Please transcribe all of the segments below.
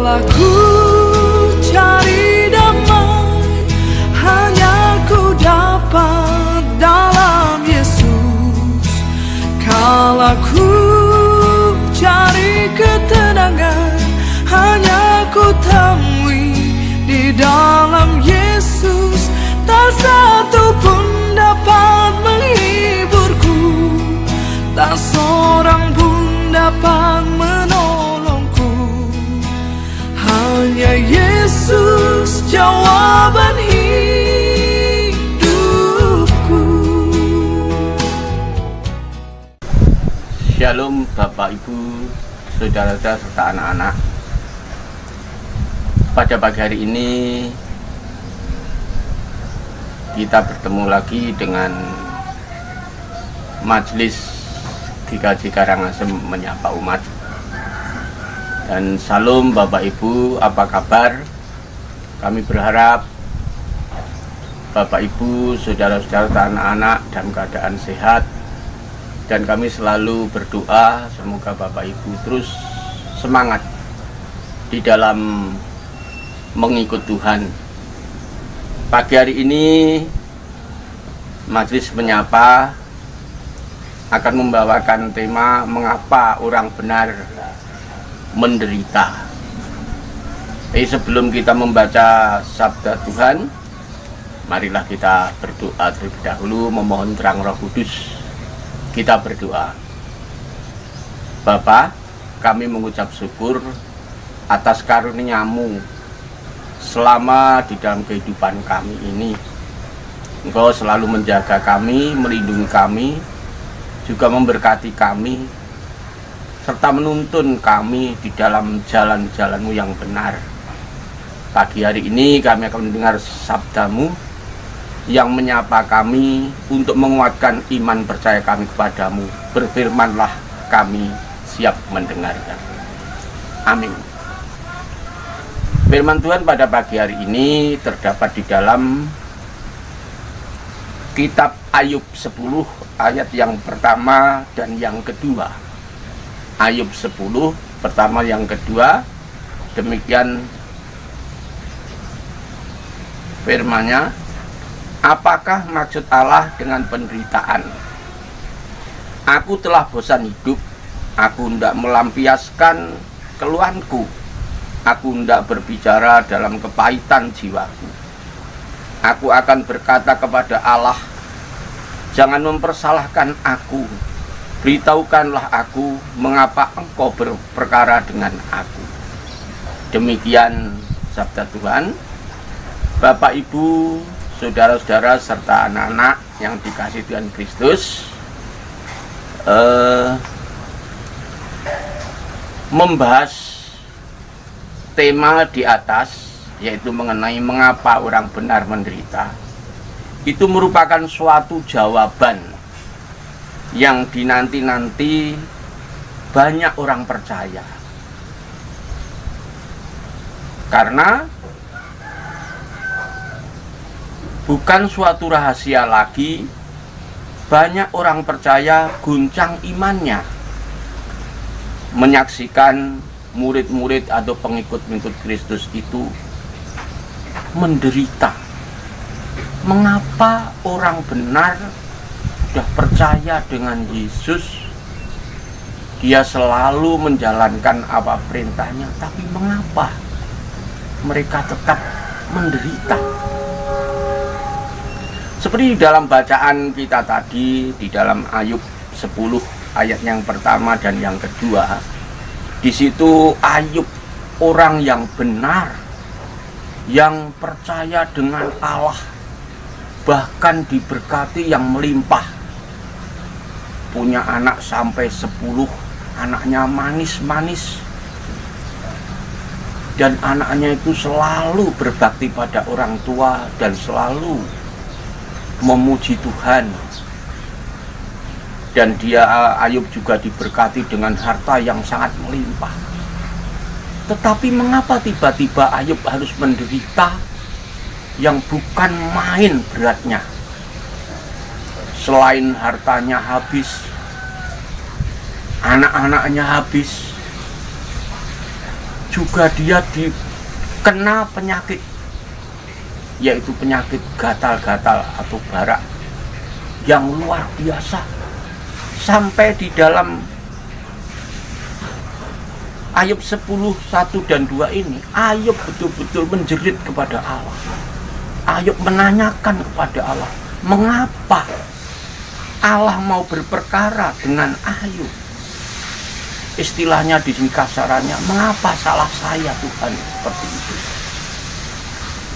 Kala ku cari damai, hanya ku dapat dalam Yesus. Kala ku cari ketenangan, hanya ku temui di dalam Yesus. Tak satu pun dapat menghiburku, tak seorang pun dapat menolongku. Hanya Yesus jawaban hidupku. Shalom Bapak Ibu, saudara-saudara serta anak-anak. Pada pagi hari ini kita bertemu lagi dengan Majelis GKJ Karangasem Menyapa Umat. Dan salam Bapak Ibu, apa kabar? Kami berharap Bapak Ibu, saudara-saudara dan anak-anak dalam keadaan sehat. Dan kami selalu berdoa semoga Bapak Ibu terus semangat di dalam mengikut Tuhan. Pagi hari ini Majelis Menyapa akan membawakan tema mengapa orang benar menderita. Tapi sebelum kita membaca sabda Tuhan, marilah kita berdoa terlebih dahulu memohon terang Roh Kudus. Kita berdoa. Bapa, kami mengucap syukur atas karunia-Mu selama di dalam kehidupan kami ini. Engkau selalu menjaga kami, melindungi kami, juga memberkati kami, serta menuntun kami di dalam jalan-jalan-Mu yang benar. Pagi hari ini kami akan mendengar sabda-Mu yang menyapa kami untuk menguatkan iman percaya kami kepadamu. Berfirmanlah, kami siap mendengarkan. Amin. Firman Tuhan pada pagi hari ini terdapat di dalam kitab Ayub 10 ayat yang pertama dan yang kedua. Ayub 10 pertama yang kedua, demikian firman-Nya. Apakah maksud Allah dengan penderitaan? Aku telah bosan hidup, aku hendak melampiaskan keluhanku, aku hendak berbicara dalam kepahitan jiwaku. Aku akan berkata kepada Allah, jangan mempersalahkan aku, beritahukanlah aku mengapa engkau berperkara dengan aku. Demikian sabda Tuhan. Bapak Ibu, saudara-saudara serta anak-anak yang dikasihi Tuhan Kristus, membahas tema di atas, yaitu mengenai mengapa orang benar menderita. Itu merupakan suatu jawaban yang dinanti-nanti banyak orang percaya, karena bukan suatu rahasia lagi, banyak orang percaya guncang imannya menyaksikan murid-murid atau pengikut-pengikut Kristus itu menderita. Mengapa orang benar sudah percaya dengan Yesus, dia selalu menjalankan apa perintahnya, tapi mengapa mereka tetap menderita? Seperti di dalam bacaan kita tadi, di dalam Ayub 10 ayat yang pertama dan yang kedua, di situ Ayub orang yang benar, yang percaya dengan Allah, bahkan diberkati yang melimpah, punya anak sampai 10, anaknya manis-manis, dan anaknya itu selalu berbakti pada orang tua dan selalu memuji Tuhan. Dan dia, Ayub, juga diberkati dengan harta yang sangat melimpah. Tetapi mengapa tiba-tiba Ayub harus menderita yang bukan main beratnya? Selain hartanya habis, anak-anaknya habis, juga dia dikena penyakit, yaitu penyakit gatal-gatal atau barak yang luar biasa. Sampai di dalam Ayub 10, 1 dan 2 ini, Ayub betul-betul menjerit kepada Allah. Ayub menanyakan kepada Allah, mengapa Allah mau berperkara dengan Ayub? Istilahnya di sini kasarannya, mengapa salah saya Tuhan seperti itu?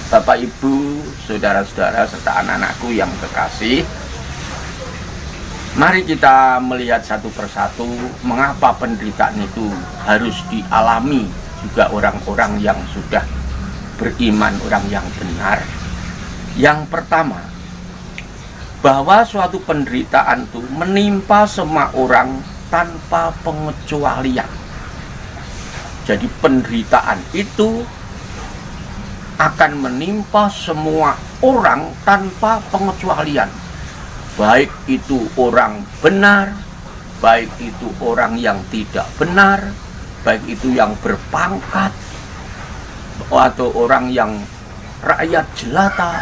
Bapak, Ibu, saudara-saudara, serta anak-anakku yang kekasih, mari kita melihat satu persatu mengapa penderitaan itu harus dialami juga orang-orang yang sudah beriman, orang yang benar. Yang pertama, bahwa suatu penderitaan itu menimpa semua orang tanpa pengecualian. Jadi penderitaan itu akan menimpa semua orang tanpa pengecualian. Baik itu orang benar, baik itu orang yang tidak benar, baik itu yang berpangkat, atau orang yang rakyat jelata,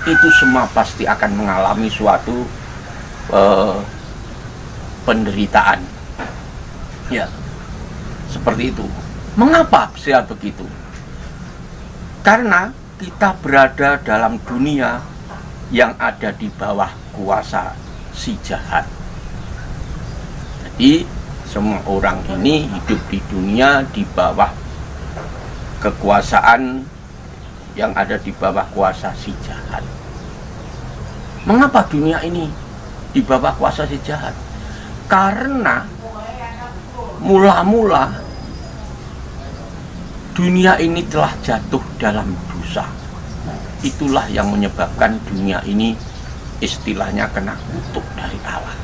itu semua pasti akan mengalami suatu penderitaan. Ya, seperti itu. Mengapa bisa begitu? Karena kita berada dalam dunia yang ada di bawah kuasa si jahat. Jadi semua orang ini hidup di dunia di bawah kekuasaan yang ada di bawah kuasa si jahat. Mengapa dunia ini di bawah kuasa si jahat? Karena mula-mula dunia ini telah jatuh dalam dosa. Itulah yang menyebabkan dunia ini istilahnya kena kutuk dari Allah.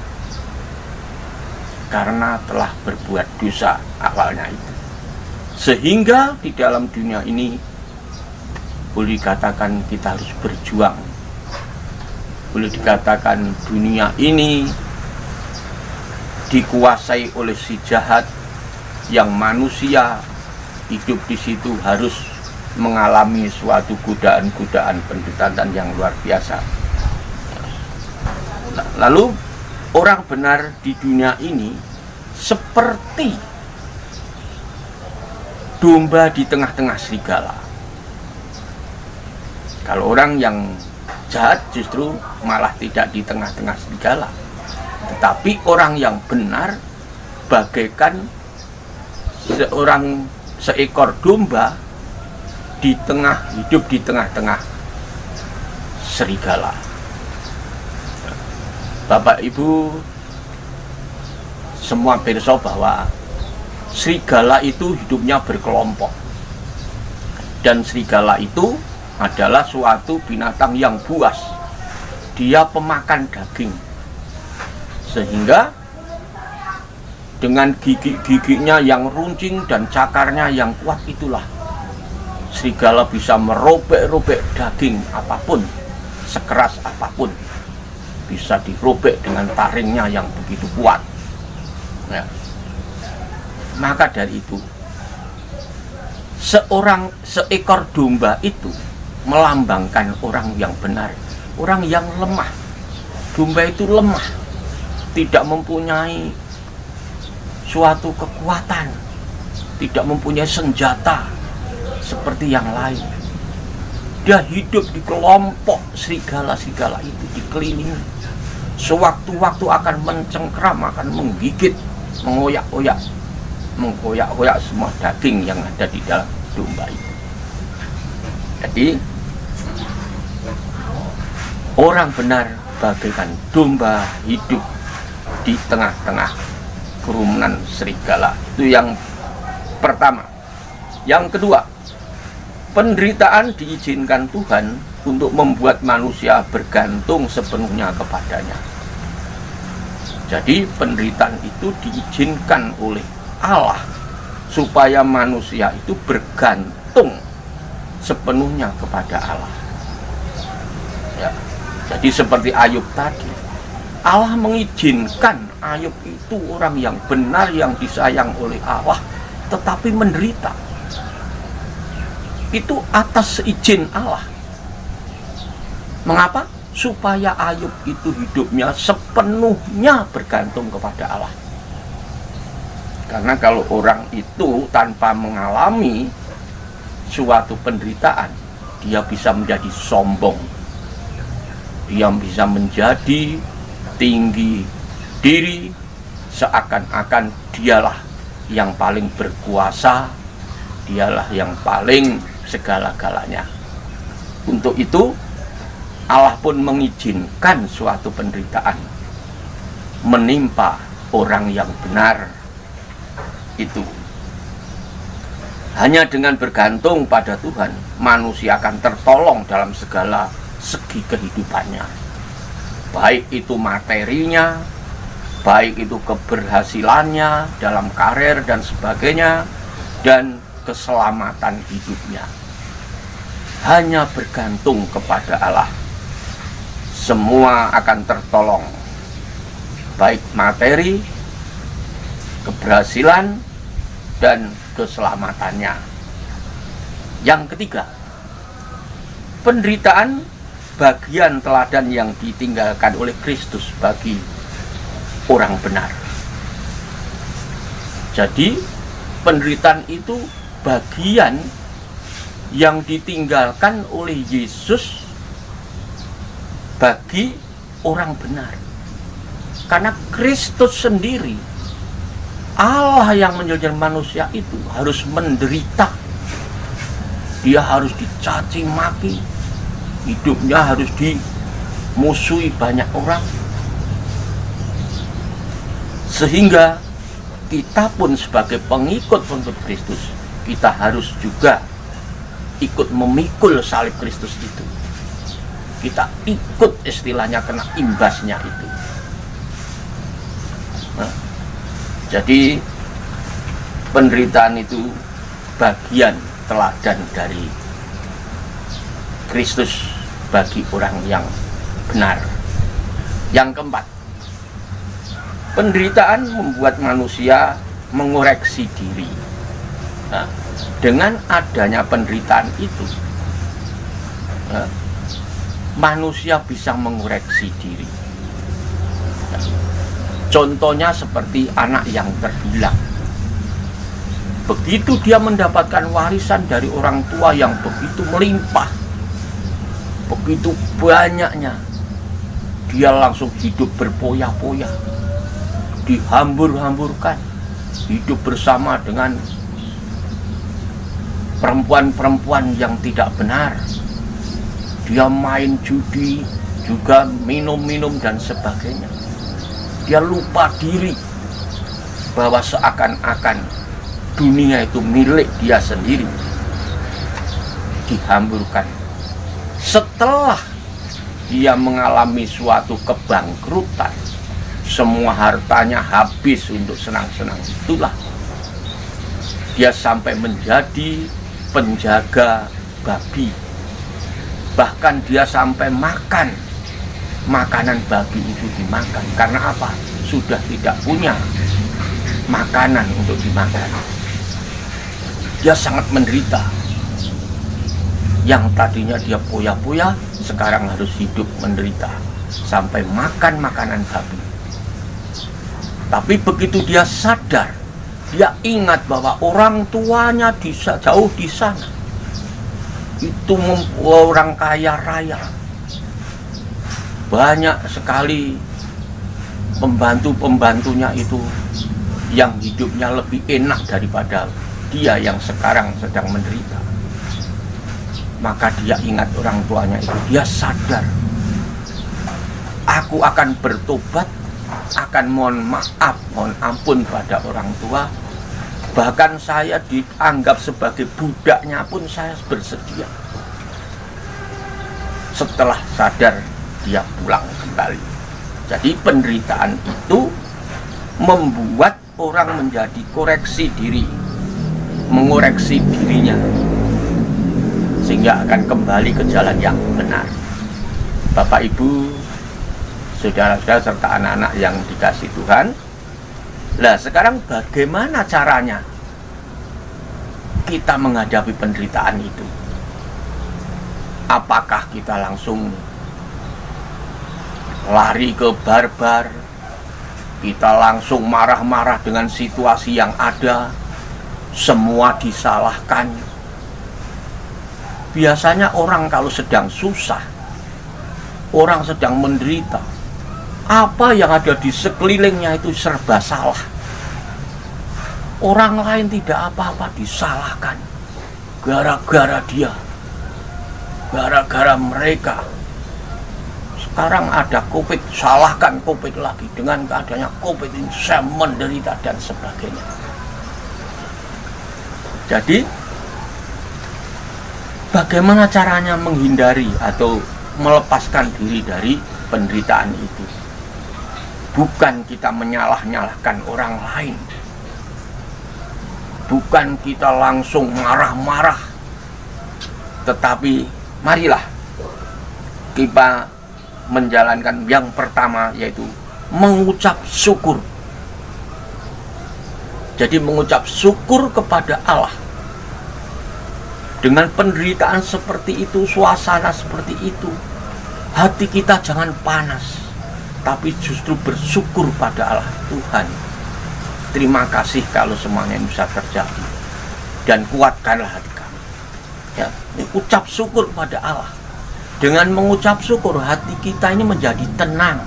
Karena telah berbuat dosa awalnya itu. Sehingga di dalam dunia ini boleh dikatakan kita harus berjuang. Boleh dikatakan dunia ini dikuasai oleh si jahat yang manusia hidup di situ harus mengalami suatu godaan-godaan penderitaan yang luar biasa. Lalu orang benar di dunia ini seperti domba di tengah-tengah serigala. Kalau orang yang jahat justru malah tidak di tengah-tengah serigala, tetapi orang yang benar bagaikan seekor domba hidup di tengah-tengah serigala. Bapak Ibu semua pirsa bahwa serigala itu hidupnya berkelompok, dan serigala itu adalah suatu binatang yang buas. Dia pemakan daging, sehingga dengan gigi-giginya yang runcing dan cakarnya yang kuat itulah serigala bisa merobek-robek daging apapun, sekeras apapun, bisa dirobek dengan taringnya yang begitu kuat. Ya. Maka dari itu, seekor domba itu melambangkan orang yang benar, orang yang lemah. Domba itu lemah, tidak mempunyai suatu kekuatan, tidak mempunyai senjata seperti yang lain. Dia hidup di kelompok serigala-serigala itu, dikelilingi. Sewaktu-waktu akan mencengkram, akan menggigit, mengoyak-oyak semua daging yang ada di dalam domba itu. Jadi orang benar bagaikan domba hidup di tengah-tengah kerumunan serigala. Itu yang pertama. Yang kedua, penderitaan diizinkan Tuhan untuk membuat manusia bergantung sepenuhnya kepadanya. Jadi penderitaan itu diizinkan oleh Allah supaya manusia itu bergantung sepenuhnya kepada Allah. Ya. Jadi seperti Ayub tadi, Allah mengizinkan Ayub itu orang yang benar, yang disayang oleh Allah, tetapi menderita. itu atas izin Allah. Mengapa? Supaya Ayub itu hidupnya sepenuhnya bergantung kepada Allah. Karena kalau orang itu tanpa mengalami suatu penderitaan, dia bisa menjadi sombong, dia bisa menjadi tinggi diri, seakan-akan dialah yang paling berkuasa, dialah yang paling segala-galanya. Untuk itu Allah pun mengizinkan suatu penderitaan menimpa orang yang benar itu. Hanya dengan bergantung pada Tuhan, manusia akan tertolong dalam segala segi kehidupannya, baik itu materinya, baik itu keberhasilannya dalam karir dan sebagainya, dan keselamatan hidupnya. Hanya bergantung kepada Allah, semua akan tertolong, baik materi, keberhasilan, dan keselamatannya. Yang ketiga, penderitaan bagian teladan yang ditinggalkan oleh Kristus bagi orang benar. Jadi penderitaan itu bagian yang ditinggalkan oleh Yesus bagi orang benar. Karena Kristus sendiri, Allah yang menjadi manusia itu harus menderita. Dia harus dicaci maki, hidupnya harus dimusuhi banyak orang. Sehingga kita pun sebagai pengikut Kristus, kita harus juga ikut memikul salib Kristus itu. Kita ikut istilahnya kena imbasnya itu. Nah, jadi penderitaan itu bagian teladan dari Kristus bagi orang yang benar. Yang keempat, penderitaan membuat manusia mengoreksi diri. Nah, dengan adanya penderitaan itu, manusia bisa mengoreksi diri. Nah, contohnya seperti anak yang terhilang. Begitu dia mendapatkan warisan dari orang tua yang begitu melimpah, begitu banyaknya, dia langsung hidup berpoya-poya, dihambur-hamburkan, hidup bersama dengan perempuan-perempuan yang tidak benar. Dia main judi, juga minum-minum dan sebagainya. Dia lupa diri bahwa seakan-akan dunia itu milik dia sendiri. Dihamburkan. Setelah dia mengalami suatu kebangkrutan, semua hartanya habis untuk senang-senang, itulah dia sampai menjadi penjaga babi. Bahkan dia sampai makan makanan babi itu dimakan. Karena apa? Sudah tidak punya makanan untuk dimakan. Dia sangat menderita. Yang tadinya dia poya-poya, sekarang harus hidup menderita sampai makan makanan babi. Tapi begitu dia sadar, dia ingat bahwa orang tuanya jauh di sana, itu orang kaya raya, banyak sekali pembantu-pembantunya itu yang hidupnya lebih enak daripada dia yang sekarang sedang menderita. Maka dia ingat orang tuanya itu, dia sadar, aku akan bertobat, akan mohon maaf, mohon ampun pada orang tua. Bahkan saya dianggap sebagai budaknya pun saya bersedia. Setelah sadar, dia pulang kembali. Jadi penderitaan itu membuat orang menjadi koreksi diri, mengoreksi dirinya, sehingga akan kembali ke jalan yang benar. Bapak, Ibu, saudara-saudara, serta anak-anak yang dikasih Tuhan. Nah, sekarang bagaimana caranya kita menghadapi penderitaan itu? Apakah kita langsung lari ke barbar, kita langsung marah-marah dengan situasi yang ada, semua disalahkan? Biasanya orang kalau sedang susah, orang sedang menderita, apa yang ada di sekelilingnya itu serba salah. Orang lain tidak apa-apa disalahkan. Gara-gara dia, gara-gara mereka. Sekarang ada COVID, salahkan COVID lagi. Dengan keadaannya COVID ini saya menderita dan sebagainya. Jadi bagaimana caranya menghindari atau melepaskan diri dari penderitaan itu? Bukan kita menyalah-nyalahkan orang lain, bukan kita langsung marah-marah, tetapi marilah kita menjalankan yang pertama, yaitu mengucap syukur. Jadi mengucap syukur kepada Allah. Dengan penderitaan seperti itu, suasana seperti itu, hati kita jangan panas, tapi justru bersyukur pada Allah. Tuhan, terima kasih kalau semuanya bisa terjadi, dan kuatkanlah hati kami. Ya, ucap syukur pada Allah. Dengan mengucap syukur, hati kita ini menjadi tenang,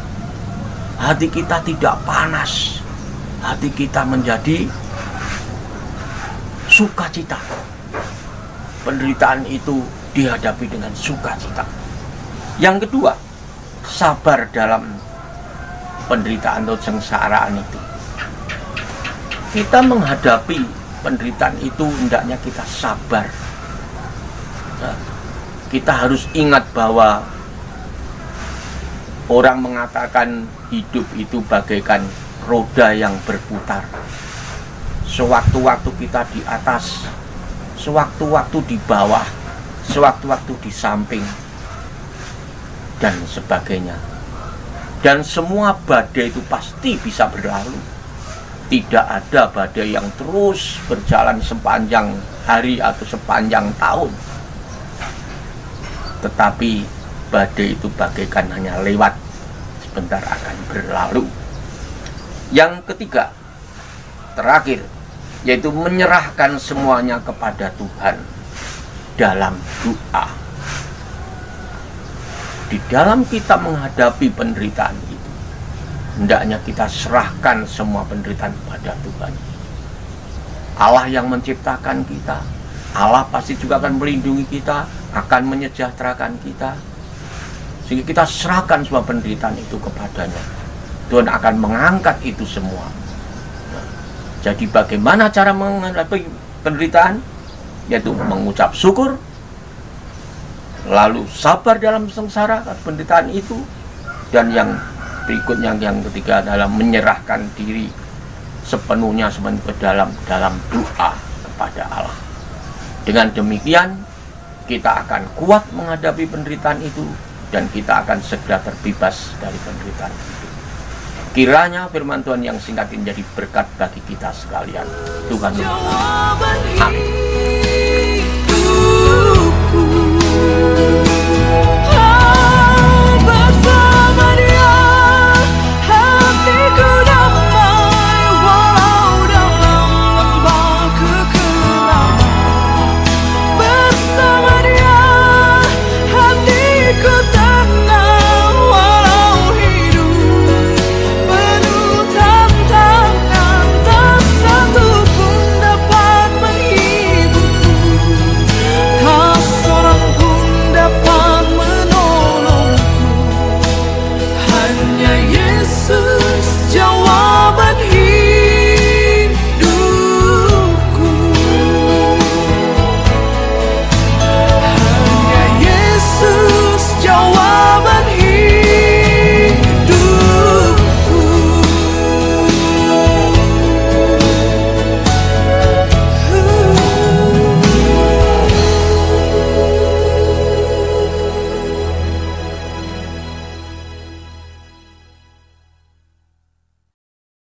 hati kita tidak panas, hati kita menjadi sukacita. Penderitaan itu dihadapi dengan sukacita. Yang kedua, sabar dalam penderitaan atau sengsaraan itu. Kita menghadapi penderitaan itu hendaknya kita sabar. Kita harus ingat bahwa orang mengatakan hidup itu bagaikan roda yang berputar. Sewaktu-waktu kita di atas, sewaktu-waktu di bawah, sewaktu-waktu di samping, dan sebagainya. Dan semua badai itu pasti bisa berlalu. Tidak ada badai yang terus berjalan sepanjang hari atau sepanjang tahun. Tetapi badai itu bagaikan hanya lewat, sebentar akan berlalu. Yang ketiga, terakhir, yaitu menyerahkan semuanya kepada Tuhan dalam doa. Di dalam kita menghadapi penderitaan itu, hendaknya kita serahkan semua penderitaan kepada Tuhan. Allah yang menciptakan kita, Allah pasti juga akan melindungi kita, akan menyejahterakan kita, sehingga kita serahkan semua penderitaan itu kepadanya. Tuhan akan mengangkat itu semua. Jadi bagaimana cara menghadapi penderitaan? Yaitu mengucap syukur, lalu sabar dalam sengsara penderitaan itu, dan yang berikutnya, yang ketiga adalah menyerahkan diri sepenuhnya ke dalam doa kepada Allah. Dengan demikian kita akan kuat menghadapi penderitaan itu, dan kita akan segera terbebas dari penderitaan itu. Kiranya firman Tuhan yang singkat ini menjadi berkat bagi kita sekalian. Tuhan memberkati. Amin.